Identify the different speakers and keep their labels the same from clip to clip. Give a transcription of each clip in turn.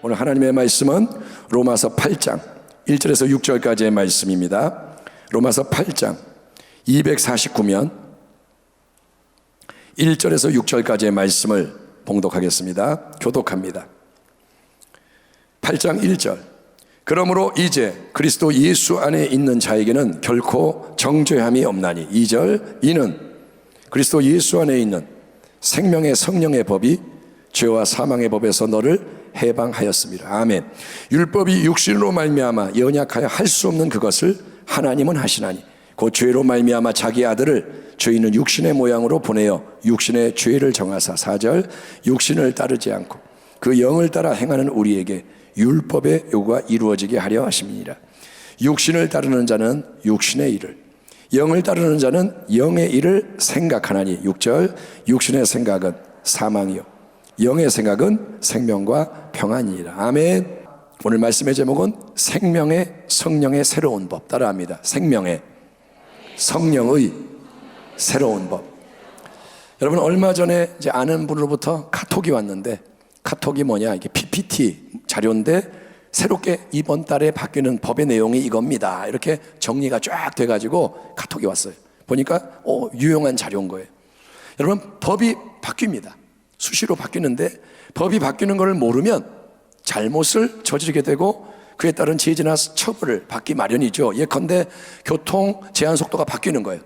Speaker 1: 오늘 하나님의 말씀은 로마서 8장 1절에서 6절까지의 말씀입니다. 로마서 8장 249면 1절에서 6절까지의 말씀을 봉독하겠습니다. 교독합니다. 8장 1절. 그러므로 이제 그리스도 예수 안에 있는 자에게는 결코 정죄함이 없나니. 2절. 이는 그리스도 예수 안에 있는 생명의 성령의 법이 죄와 사망의 법에서 너를 해방하였습니다. 아멘. 율법이 육신으로 말미암아 연약하여 할 수 없는 그것을 하나님은 하시나니 그 죄로 말미암아 자기 아들을 죄 있는 육신의 모양으로 보내어 육신의 죄를 정하사. 4절. 육신을 따르지 않고 그 영을 따라 행하는 우리에게 율법의 요구가 이루어지게 하려 하심이니라. 육신을 따르는 자는 육신의 일을, 영을 따르는 자는 영의 일을 생각하나니. 6절. 육신의 생각은 사망이요 영의 생각은 생명과 평안이니라. 아멘. 오늘 말씀의 제목은 생명의 성령의 새로운 법. 따라합니다. 생명의 성령의 새로운 법. 여러분, 얼마 전에 이제 아는 분으로부터 카톡이 왔는데, 카톡이 뭐냐, 이게 PPT 자료인데 새롭게 이번 달에 바뀌는 법의 내용이 이겁니다, 이렇게 정리가 쫙 돼가지고 카톡이 왔어요. 보니까 유용한 자료인 거예요. 여러분, 법이 바뀝니다. 수시로 바뀌는데 법이 바뀌는 걸 모르면 잘못을 저지르게 되고 그에 따른 제재나 처벌을 받기 마련이죠. 예컨대 교통 제한 속도가 바뀌는 거예요.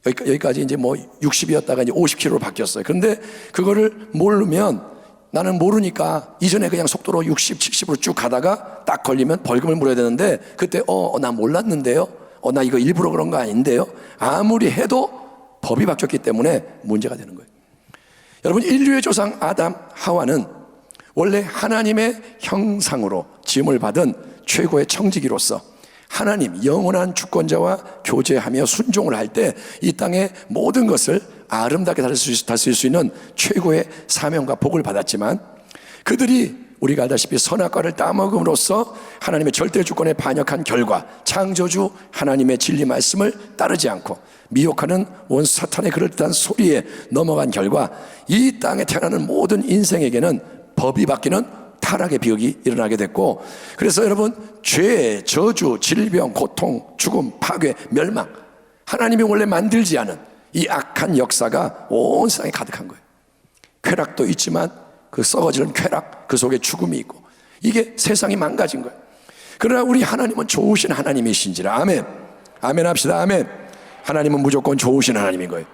Speaker 1: 여기까지 이제 뭐 60이었다가 이제 50km로 바뀌었어요. 그런데 그거를 모르면, 나는 모르니까 이전에 그냥 속도로 60, 70으로 쭉 가다가 딱 걸리면 벌금을 물어야 되는데, 그때 나 몰랐는데요, 나 이거 일부러 그런 거 아닌데요, 아무리 해도 법이 바뀌었기 때문에 문제가 되는 거예요. 여러분, 인류의 조상 아담, 하와는 원래 하나님의 형상으로 지음을 받은 최고의 청지기로서 하나님, 영원한 주권자와 교제하며 순종을 할 때 이 땅의 모든 것을 아름답게 다스릴 수 있는 최고의 사명과 복을 받았지만, 그들이 우리가 알다시피 선악과를 따먹음으로써 하나님의 절대 주권에 반역한 결과 창조주 하나님의 진리 말씀을 따르지 않고 미혹하는 원수 사탄의 그럴듯한 소리에 넘어간 결과 이 땅에 태어나는 모든 인생에게는 법이 바뀌는 타락의 비극이 일어나게 됐고, 그래서 여러분, 죄, 저주, 질병, 고통, 죽음, 파괴, 멸망, 하나님이 원래 만들지 않은 이 악한 역사가 온 세상에 가득한 거예요. 쾌락도 있지만 그 썩어지는 쾌락, 그 속에 죽음이 있고, 이게 세상이 망가진 거예요. 그러나 우리 하나님은 좋으신 하나님이신지라. 아멘. 아멘 합시다. 아멘. 하나님은 무조건 좋으신 하나님인 거예요.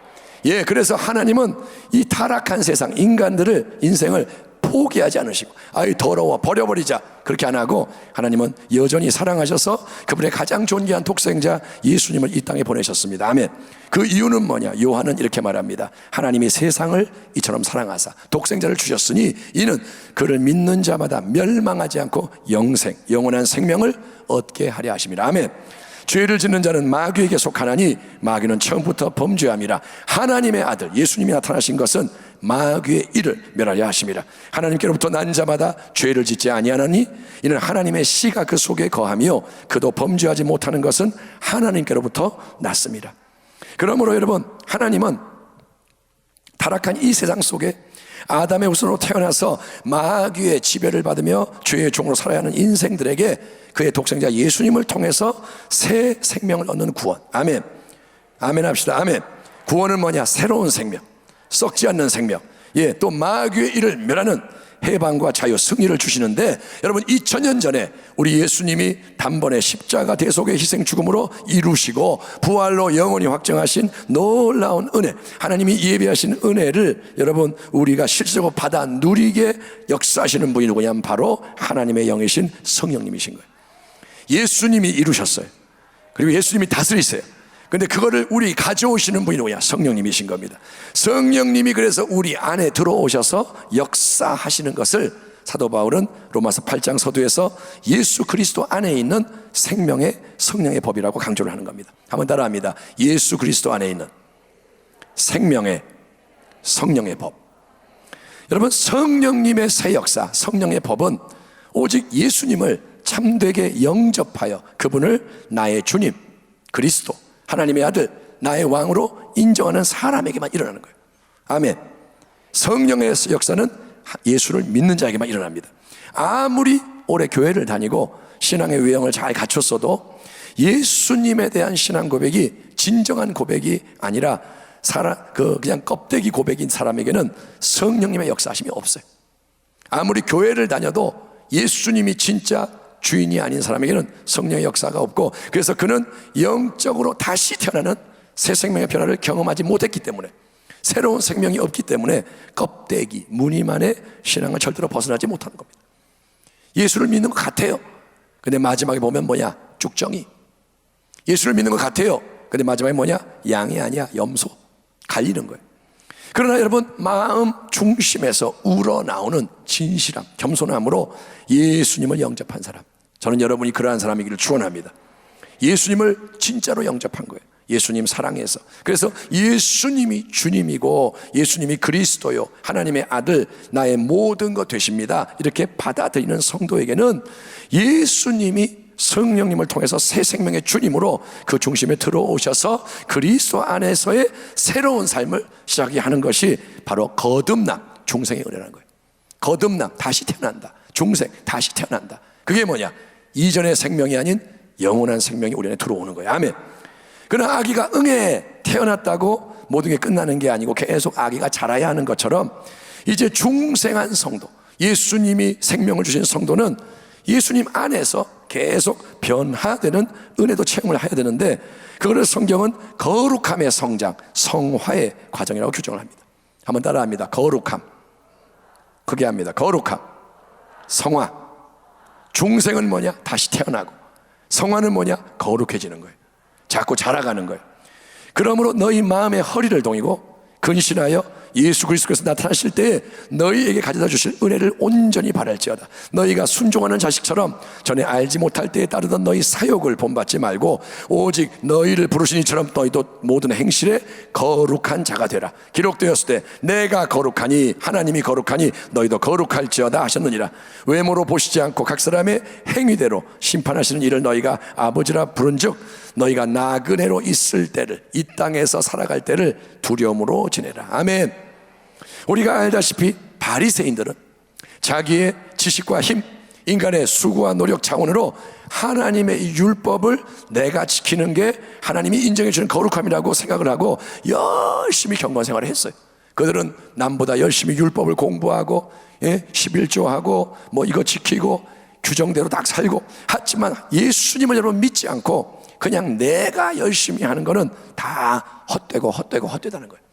Speaker 1: 예, 그래서 하나님은 이 타락한 세상, 인생을 포기하지 않으시고, 아이 더러워 버려버리자, 그렇게 안 하고 하나님은 여전히 사랑하셔서 그분의 가장 존귀한 독생자 예수님을 이 땅에 보내셨습니다. 아멘. 그 이유는 뭐냐? 요한은 이렇게 말합니다. 하나님이 세상을 이처럼 사랑하사 독생자를 주셨으니 이는 그를 믿는 자마다 멸망하지 않고 영원한 생명을 얻게 하려 하심이라. 아멘. 죄를 짓는 자는 마귀에게 속하나니 마귀는 처음부터 범죄함이라. 하나님의 아들 예수님이 나타나신 것은 마귀의 일을 멸하려 하심이라. 하나님께로부터 난 자마다 죄를 짓지 아니하나니 이는 하나님의 씨가 그 속에 거하며 그도 범죄하지 못하는 것은 하나님께로부터 났습니다. 그러므로 여러분, 하나님은 타락한 이 세상 속에 아담의 후손으로 태어나서 마귀의 지배를 받으며 죄의 종으로 살아야 하는 인생들에게 그의 독생자 예수님을 통해서 새 생명을 얻는 구원. 아멘. 아멘 합시다. 아멘. 구원은 뭐냐? 새로운 생명, 썩지 않는 생명, 예, 또 마귀의 일을 멸하는 해방과 자유, 승리를 주시는데, 여러분, 2000년 전에 우리 예수님이 단번에 십자가 대속의 희생 죽음으로 이루시고 부활로 영원히 확정하신 놀라운 은혜, 하나님이 예비하신 은혜를 여러분 우리가 실제로 받아 누리게 역사하시는 분이 누구냐면 바로 하나님의 영이신 성령님이신 거예요. 예수님이 이루셨어요. 그리고 예수님이 다스리세요. 근데 그거를 우리 가져오시는 분이 누구냐? 성령님이신 겁니다. 성령님이 그래서 우리 안에 들어오셔서 역사하시는 것을 사도 바울은 로마서 8장 서두에서 예수 그리스도 안에 있는 생명의 성령의 법이라고 강조를 하는 겁니다. 한번 따라합니다. 예수 그리스도 안에 있는 생명의 성령의 법. 여러분, 성령님의 새 역사, 성령의 법은 오직 예수님을 참되게 영접하여 그분을 나의 주님, 그리스도, 하나님의 아들, 나의 왕으로 인정하는 사람에게만 일어나는 거예요. 아멘. 성령의 역사는 예수를 믿는 자에게만 일어납니다. 아무리 오래 교회를 다니고 신앙의 외형을 잘 갖췄어도 예수님에 대한 신앙 고백이 진정한 고백이 아니라 그냥 껍데기 고백인 사람에게는 성령님의 역사하심이 없어요. 아무리 교회를 다녀도 예수님이 진짜 주인이 아닌 사람에게는 성령의 역사가 없고, 그래서 그는 영적으로 다시 태어나는 새 생명의 변화를 경험하지 못했기 때문에, 새로운 생명이 없기 때문에 껍데기, 무늬만의 신앙을 절대로 벗어나지 못하는 겁니다. 예수를 믿는 것 같아요. 근데 마지막에 보면 뭐냐? 쭉정이. 예수를 믿는 것 같아요. 근데 마지막에 뭐냐? 양이 아니야, 염소. 갈리는 거예요. 그러나 여러분, 마음 중심에서 우러나오는 진실함, 겸손함으로 예수님을 영접한 사람, 저는 여러분이 그러한 사람이기를 축원합니다. 예수님을 진짜로 영접한 거예요. 예수님 사랑해서. 그래서 예수님이 주님이고 예수님이 그리스도요, 하나님의 아들, 나의 모든 것 되십니다, 이렇게 받아들이는 성도에게는 예수님이 성령님을 통해서 새 생명의 주님으로 그 중심에 들어오셔서 그리스도 안에서의 새로운 삶을 시작하는 것이 바로 거듭남, 중생의 은혜라는 거예요. 거듭남, 다시 태어난다. 중생, 다시 태어난다. 그게 뭐냐? 이전의 생명이 아닌 영원한 생명이 우리 안에 들어오는 거예요. 아멘. 그러나 아기가 응에 태어났다고 모든 게 끝나는 게 아니고 계속 아기가 자라야 하는 것처럼, 이제 중생한 성도, 예수님이 생명을 주신 성도는 예수님 안에서 계속 변화되는 은혜도 체험을 해야 되는데, 그거를 성경은 거룩함의 성장, 성화의 과정이라고 규정을 합니다. 한번 따라합니다. 거룩함, 크게 합니다. 거룩함, 성화. 중생은 뭐냐? 다시 태어나고, 성화는 뭐냐? 거룩해지는 거예요. 자꾸 자라가는 거예요. 그러므로 너희 마음의 허리를 동이고 근신하여 예수 그리스도께서 나타나실 때에 너희에게 가져다 주실 은혜를 온전히 바랄지어다. 너희가 순종하는 자식처럼 전에 알지 못할 때에 따르던 너희 사욕을 본받지 말고 오직 너희를 부르신 이처럼 너희도 모든 행실에 거룩한 자가 되라. 기록되었을 때 내가 거룩하니 하나님이 거룩하니 너희도 거룩할지어다 하셨느니라. 외모로 보시지 않고 각 사람의 행위대로 심판하시는 이를 너희가 아버지라 부른즉 너희가 나그네로 있을 때를, 이 땅에서 살아갈 때를 두려움으로 지내라. 아멘. 우리가 알다시피 바리새인들은 자기의 지식과 힘, 인간의 수고와 노력 차원으로 하나님의 율법을 내가 지키는 게 하나님이 인정해 주는 거룩함이라고 생각을 하고 열심히 경건 생활을 했어요. 그들은 남보다 열심히 율법을 공부하고 11조하고 뭐 이거 지키고 규정대로 딱 살고, 하지만 예수님을 여러분 믿지 않고 그냥 내가 열심히 하는 거는 다 헛되다는 거예요.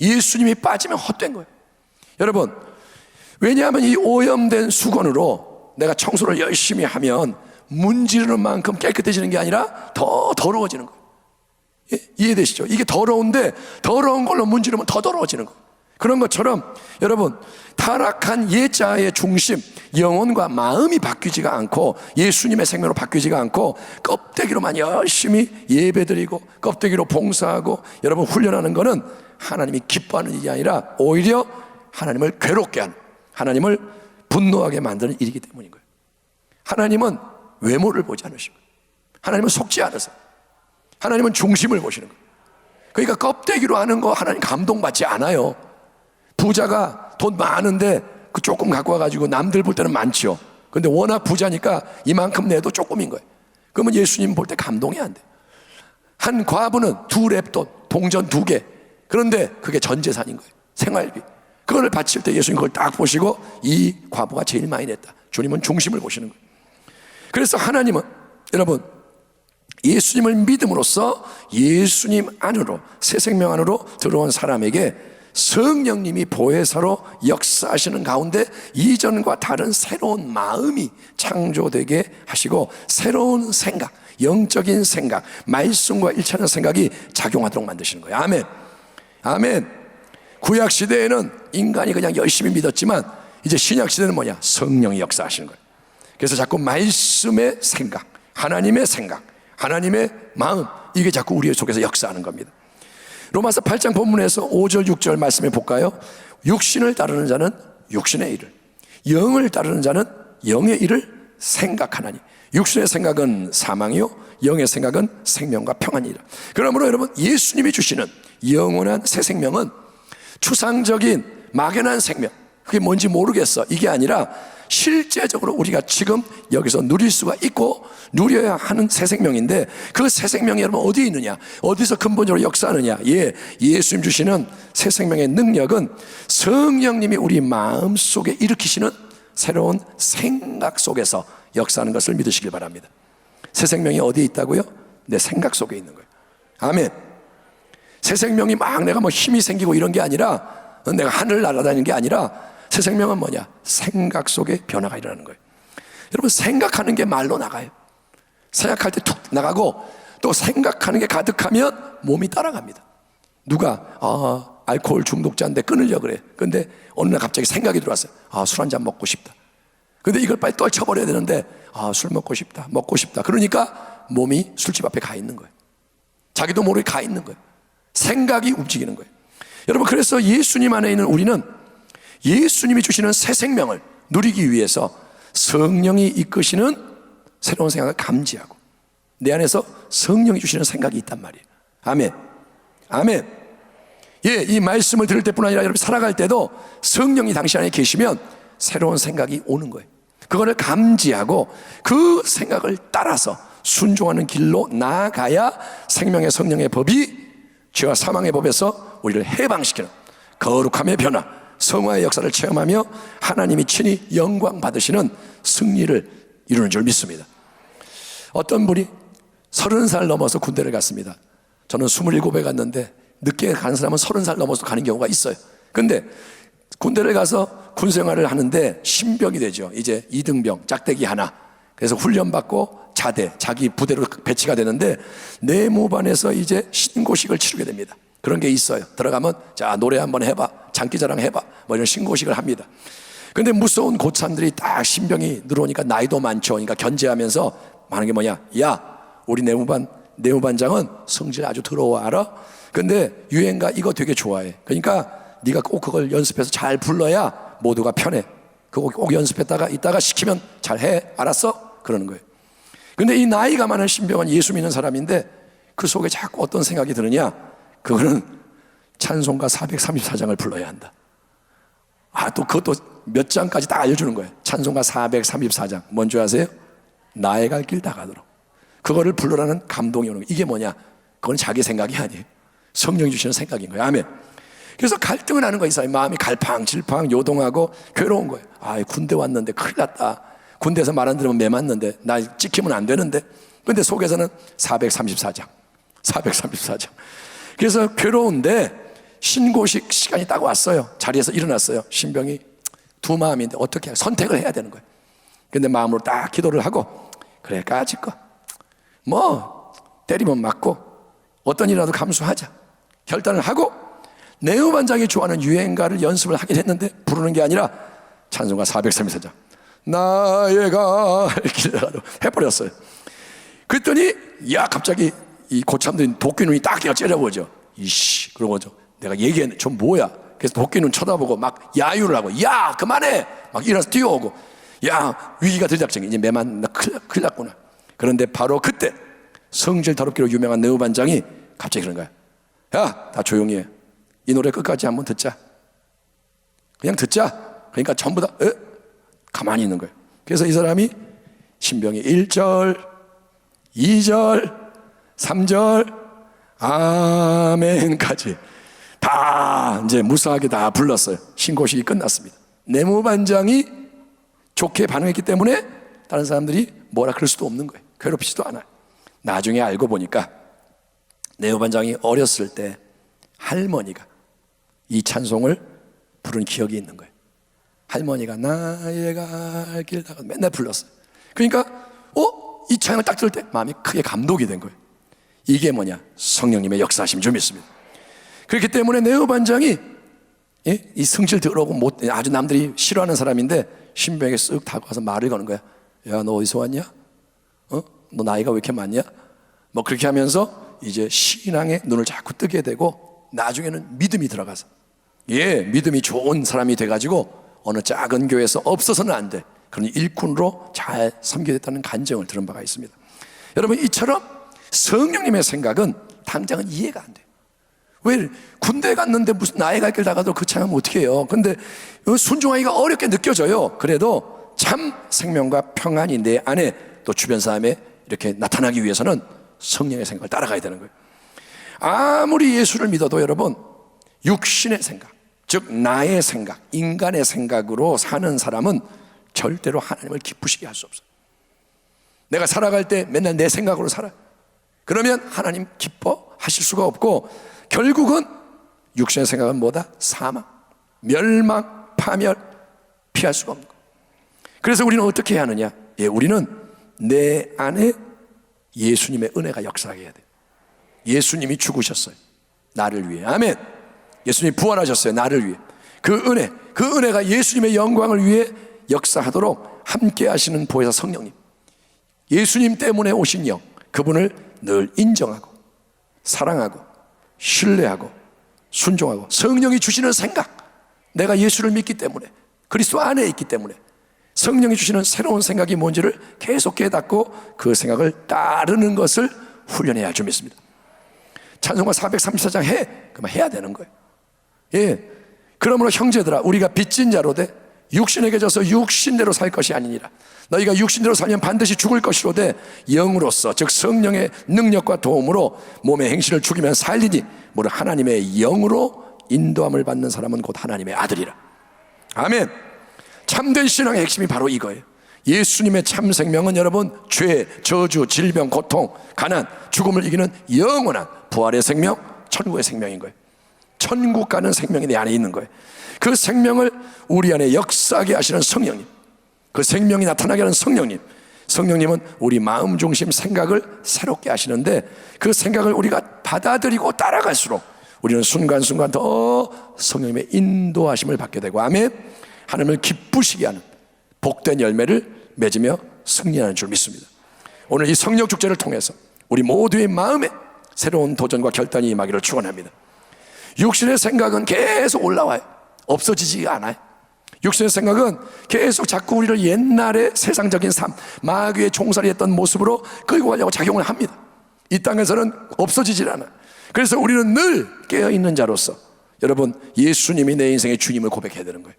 Speaker 1: 예수님이 빠지면 헛된 거예요. 여러분, 왜냐하면 이 오염된 수건으로 내가 청소를 열심히 하면 문지르는 만큼 깨끗해지는 게 아니라 더 더러워지는 거예요. 이해되시죠? 이게 더러운데 더러운 걸로 문지르면 더 더러워지는 거예요. 그런 것처럼 여러분, 타락한 옛자의 중심, 영혼과 마음이 바뀌지가 않고 예수님의 생명으로 바뀌지가 않고 껍데기로만 열심히 예배드리고 껍데기로 봉사하고 여러분 훈련하는 거는 하나님이 기뻐하는 일이 아니라 오히려 하나님을 괴롭게 하는, 하나님을 분노하게 만드는 일이기 때문인 거예요. 하나님은 외모를 보지 않으시고, 하나님은 속지 않으세요. 하나님은 중심을 보시는 거예요. 그러니까 껍데기로 하는 거 하나님 감동받지 않아요. 부자가 돈 많은데 그 조금 갖고 와가지고 남들 볼 때는 많죠. 근데 워낙 부자니까 이만큼 내도 조금인 거예요. 그러면 예수님 볼 때 감동이 안 돼. 한 과부는 2렙돈, 동전 2개. 그런데 그게 전 재산인 거예요. 생활비. 그걸 바칠 때 예수님 그걸 딱 보시고 이 과부가 제일 많이 냈다. 주님은 중심을 보시는 거예요. 그래서 하나님은 여러분, 예수님을 믿음으로써 예수님 안으로, 새 생명 안으로 들어온 사람에게 성령님이 보혜사로 역사하시는 가운데 이전과 다른 새로운 마음이 창조되게 하시고 새로운 생각, 영적인 생각, 말씀과 일치하는 생각이 작용하도록 만드시는 거예요. 아멘. 아멘. 구약 시대에는 인간이 그냥 열심히 믿었지만 이제 신약 시대는 뭐냐? 성령이 역사하시는 거예요. 그래서 자꾸 말씀의 생각, 하나님의 생각, 하나님의 마음, 이게 자꾸 우리 속에서 역사하는 겁니다. 로마서 8장 본문에서 5절 6절 말씀해 볼까요? 육신을 따르는 자는 육신의 일을, 영을 따르는 자는 영의 일을 생각하나니 육신의 생각은 사망이요 영의 생각은 생명과 평안이라. 그러므로 여러분, 예수님이 주시는 영원한 새 생명은 추상적인 막연한 생명, 그게 뭔지 모르겠어, 이게 아니라 실제적으로 우리가 지금 여기서 누릴 수가 있고 누려야 하는 새 생명인데, 그 새 생명이 여러분 어디에 있느냐, 어디서 근본적으로 역사하느냐. 예수님 주시는 새 생명의 능력은 성령님이 우리 마음속에 일으키시는 새로운 생각 속에서 역사하는 것을 믿으시길 바랍니다. 새 생명이 어디에 있다고요? 내 생각 속에 있는 거예요. 아멘. 새 생명이 막 내가 뭐 힘이 생기고 이런 게 아니라, 내가 하늘을 날아다니는 게 아니라, 새 생명은 뭐냐? 생각 속에 변화가 일어나는 거예요. 여러분, 생각하는 게 말로 나가요. 생각할 때 툭 나가고, 또 생각하는 게 가득하면 몸이 따라갑니다. 누가 알코올 중독자인데 끊으려고 그래. 근데 어느 날 갑자기 생각이 들어왔어요. 술 한 잔 먹고 싶다. 근데 이걸 빨리 떨쳐버려야 되는데 술 먹고 싶다, 먹고 싶다. 그러니까 몸이 술집 앞에 가 있는 거예요. 자기도 모르게 가 있는 거예요. 생각이 움직이는 거예요. 여러분, 그래서 예수님 안에 있는 우리는 예수님이 주시는 새 생명을 누리기 위해서 성령이 이끄시는 새로운 생각을 감지하고, 내 안에서 성령이 주시는 생각이 있단 말이에요. 아멘. 아멘. 이 말씀을 들을 때뿐 아니라 여러분 살아갈 때도 성령이 당신 안에 계시면 새로운 생각이 오는 거예요. 그거를 감지하고 그 생각을 따라서 순종하는 길로 나아가야 생명의 성령의 법이 죄와 사망의 법에서 우리를 해방시키는 거룩함의 변화, 성화의 역사를 체험하며 하나님이 친히 영광 받으시는 승리를 이루는 줄 믿습니다. 어떤 분이 30살 넘어서 군대를 갔습니다. 저는 27에 갔는데 늦게 가는 사람은 30살 넘어서 가는 경우가 있어요. 근데 군대를 가서 군생활을 하는데 신병이 되죠. 이제 2등병, 짝대기 하나. 그래서 훈련받고 자대, 자기 부대로 배치가 되는데 내무반에서 이제 신고식을 치르게 됩니다. 그런 게 있어요. 들어가면 자, 노래 한번 해봐, 장기자랑 해봐, 뭐 이런 신고식을 합니다. 근데 무서운 고참들이 딱 신병이 늘어오니까 나이도 많죠. 그러니까 견제하면서 많은 게 뭐냐, 야, 우리 내무반장은 성질 아주 더러워, 알아? 근데 유행가 이거 되게 좋아해. 그러니까 네가 꼭 그걸 연습해서 잘 불러야 모두가 편해. 그거 꼭 연습했다가 이따가 시키면 잘해, 알았어? 그러는 거예요. 근데 이 나이가 많은 신병은 예수 믿는 사람인데 그 속에 자꾸 어떤 생각이 드느냐, 그거는 찬송가 434장을 불러야 한다. 또 그것도 몇 장까지 다 알려주는 거예요. 찬송가 434장 뭔지 아세요? 나의 갈 길 다 가도록. 그거를 불러라는 감동이 오는 거예요. 이게 뭐냐, 그건 자기 생각이 아니에요. 성령이 주시는 생각인 거예요. 아멘. 그래서 갈등을 하는 거 있어요. 마음이 갈팡질팡 요동하고 괴로운 거예요. 군대 왔는데 큰일 났다. 군대에서 말 안 들으면 매 맞는데, 나 찍히면 안 되는데. 근데 속에서는 434장. 그래서 괴로운데 신고식 시간이 딱 왔어요. 자리에서 일어났어요. 신병이 두 마음인데 어떻게 선택을 해야 되는 거예요. 근데 마음으로 딱 기도를 하고, 그래, 까짓 거 뭐 때리면 맞고 어떤 일이라도 감수하자 결단을 하고, 내무반장이 좋아하는 유행가를 연습을 하긴 했는데 부르는 게 아니라 찬송가 434장 나의 갈 길 해버렸어요. 그랬더니 갑자기 이 고참들이 도끼눈이 딱 째려보죠. 이씨, 그러고 내가 얘기했는데 저 뭐야. 그래서 도끼눈 쳐다보고 막 야유를 하고, 야 그만해, 막 일어나서 뛰어오고, 야 위기가 들작정이, 이제 매만 큰일 났구나. 그런데 바로 그때 성질 더럽기로 유명한 내무반장이 갑자기 그런 거야. 야, 다 조용히 해. 이 노래 끝까지 한번 듣자. 그냥 듣자. 그러니까 전부 다 가만히 있는 거예요. 그래서 이 사람이 신병이 1절, 2절, 3절, 아멘까지 다 이제 무사하게 다 불렀어요. 신고식이 끝났습니다. 내무반장이 좋게 반응했기 때문에 다른 사람들이 뭐라 그럴 수도 없는 거예요. 괴롭히지도 않아요. 나중에 알고 보니까 내무반장이 어렸을 때 할머니가 이 찬송을 부른 기억이 있는 거예요. 할머니가 나의 갈 길 다 맨날 불렀어요. 그러니까 이 찬양을 딱 들을 때 마음이 크게 감동이 된 거예요. 이게 뭐냐, 성령님의 역사하심 좀 있습니다. 그렇기 때문에 내무반장이 이 성질 더러고 아주 남들이 싫어하는 사람인데 신병에게 쓱 다가와서 말을 거는 거야. 야, 너 어디서 왔냐? 너 나이가 왜 이렇게 많냐? 뭐 그렇게 하면서 이제 신앙의 눈을 자꾸 뜨게 되고, 나중에는 믿음이 들어가서 믿음이 좋은 사람이 돼가지고 어느 작은 교회에서 없어서는 안 돼, 그런 일꾼으로 잘 섬기겠다는 간증을 들은 바가 있습니다. 여러분, 이처럼 성령님의 생각은 당장은 이해가 안 돼요. 왜 군대 갔는데 무슨 나의 갈 길 다 가도 그 찬양하면 어떻게 해요? 근데 순종하기가 어렵게 느껴져요. 그래도 참 생명과 평안이 내 안에 또 주변 사람에 이렇게 나타나기 위해서는 성령의 생각을 따라가야 되는 거예요. 아무리 예수를 믿어도 여러분, 육신의 생각, 즉 나의 생각, 인간의 생각으로 사는 사람은 절대로 하나님을 기쁘시게 할 수 없어요. 내가 살아갈 때 맨날 내 생각으로 살아요. 그러면 하나님 기뻐하실 수가 없고, 결국은 육신의 생각은 뭐다? 사망, 멸망, 파멸, 피할 수가 없는 거예요. 그래서 우리는 어떻게 해야 하느냐? 우리는 내 안에 예수님의 은혜가 역사하게 해야 돼요. 예수님이 죽으셨어요, 나를 위해. 아멘. 예수님이 부활하셨어요, 나를 위해. 그 은혜가 예수님의 영광을 위해 역사하도록 함께 하시는 보혜사 성령님, 예수님 때문에 오신 영, 그분을 늘 인정하고 사랑하고 신뢰하고 순종하고, 성령이 주시는 생각, 내가 예수를 믿기 때문에, 그리스도 안에 있기 때문에 성령이 주시는 새로운 생각이 뭔지를 계속 깨닫고 그 생각을 따르는 것을 훈련해야 할 줄 믿습니다. 찬송가 434장 그만 해야 되는 거예요. 그러므로 형제들아, 우리가 빚진 자로 돼 육신에게 져서 육신대로 살 것이 아니니라. 너희가 육신대로 살면 반드시 죽을 것이로되 영으로서, 즉 성령의 능력과 도움으로 몸의 행실을 죽이면 살리니 무릇 하나님의 영으로 인도함을 받는 사람은 곧 하나님의 아들이라. 아멘. 참된 신앙의 핵심이 바로 이거예요. 예수님의 참 생명은 여러분, 죄, 저주, 질병, 고통, 가난, 죽음을 이기는 영원한 부활의 생명, 천국의 생명인 거예요. 천국 가는 생명이 내 안에 있는 거예요. 그 생명을 우리 안에 역사하게 하시는 성령님, 그 생명이 나타나게 하는 성령님, 성령님은 우리 마음 중심 생각을 새롭게 하시는데, 그 생각을 우리가 받아들이고 따라갈수록 우리는 순간순간 더 성령님의 인도하심을 받게 되고, 아멘, 하나님을 기쁘시게 하는 복된 열매를 맺으며 승리하는 줄 믿습니다. 오늘 이 성령 축제를 통해서 우리 모두의 마음에 새로운 도전과 결단이 임하기를 축원합니다. 육신의 생각은 계속 올라와요. 없어지지가 않아요. 육신의 생각은 계속 자꾸 우리를 옛날의 세상적인 삶, 마귀의 종살이 했던 모습으로 끌고 가려고 작용을 합니다. 이 땅에서는 없어지질 않아요. 그래서 우리는 늘 깨어있는 자로서, 여러분, 예수님이 내 인생의 주님을 고백해야 되는 거예요.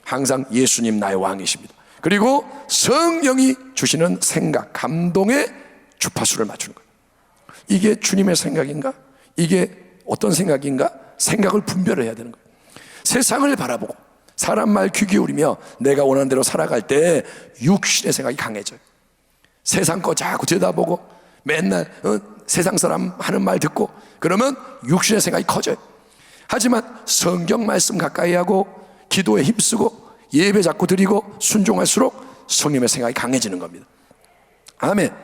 Speaker 1: 항상 예수님 나의 왕이십니다. 그리고 성령이 주시는 생각, 감동의 주파수를 맞추는 거예요. 이게 주님의 생각인가? 이게 어떤 생각인가? 생각을 분별을 해야 되는 거예요. 세상을 바라보고 사람 말 귀 기울이며 내가 원하는 대로 살아갈 때 육신의 생각이 강해져요. 세상 거 자꾸 들여다보고 맨날 세상 사람 하는 말 듣고 그러면 육신의 생각이 커져요. 하지만 성경 말씀 가까이 하고 기도에 힘쓰고 예배 자꾸 드리고 순종할수록 성령의 생각이 강해지는 겁니다. 아멘.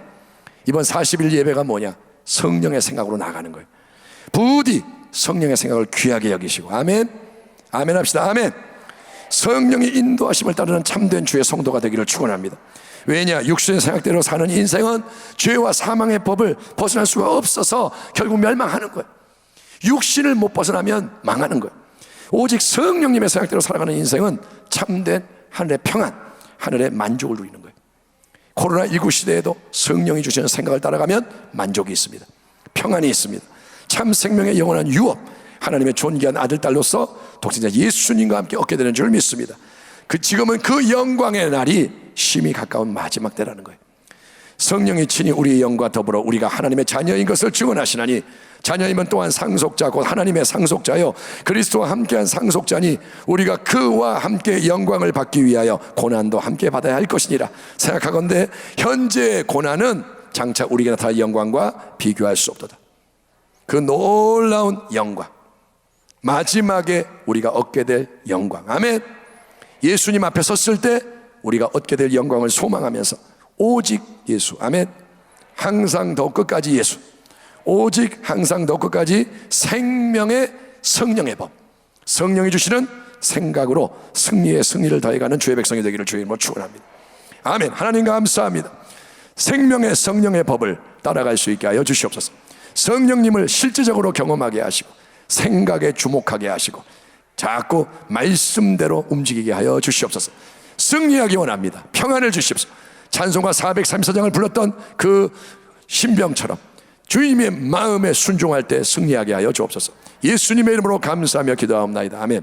Speaker 1: 이번 40일 예배가 뭐냐? 성령의 생각으로 나가는 거예요. 부디 성령의 생각을 귀하게 여기시고, 아멘, 아멘 합시다. 아멘. 성령이 인도하심을 따르는 참된 주의 성도가 되기를 축원합니다. 왜냐? 육신의 생각대로 사는 인생은 죄와 사망의 법을 벗어날 수가 없어서 결국 멸망하는 거예요. 육신을 못 벗어나면 망하는 거예요. 오직 성령님의 생각대로 살아가는 인생은 참된 하늘의 평안, 하늘의 만족을 누리는 거예요. 코로나19 시대에도 성령이 주시는 생각을 따라가면 만족이 있습니다. 평안이 있습니다. 참 생명의 영원한 유업, 하나님의 존귀한 아들, 딸로서 독생자 예수님과 함께 얻게 되는 줄 믿습니다. 지금은 그 영광의 날이 심히 가까운 마지막 때라는 거예요. 성령이 친히 우리의 영과 더불어 우리가 하나님의 자녀인 것을 증언하시나니, 자녀이면 또한 상속자 곧 하나님의 상속자요 그리스도와 함께한 상속자니 우리가 그와 함께 영광을 받기 위하여 고난도 함께 받아야 할 것이니라. 생각하건대 현재의 고난은 장차 우리에게 나타날 영광과 비교할 수 없도다. 그 놀라운 영광, 마지막에 우리가 얻게 될 영광, 아멘. 예수님 앞에 섰을 때 우리가 얻게 될 영광을 소망하면서 오직 예수, 아멘. 항상 더 끝까지 예수, 오직 항상 더 끝까지 생명의 성령의 법, 성령이 주시는 생각으로 승리의 승리를 더해가는 주의 백성이 되기를 주의 이름으로 축원합니다. 아멘. 하나님 감사합니다. 생명의 성령의 법을 따라갈 수 있게 하여 주시옵소서. 성령님을 실제적으로 경험하게 하시고 생각에 주목하게 하시고 자꾸 말씀대로 움직이게 하여 주시옵소서. 승리하기 원합니다. 평안을 주시옵소서. 찬송가 434장을 불렀던 그 신병처럼 주님의 마음에 순종할 때 승리하게 하여 주옵소서. 예수님의 이름으로 감사하며 기도하옵나이다. 아멘.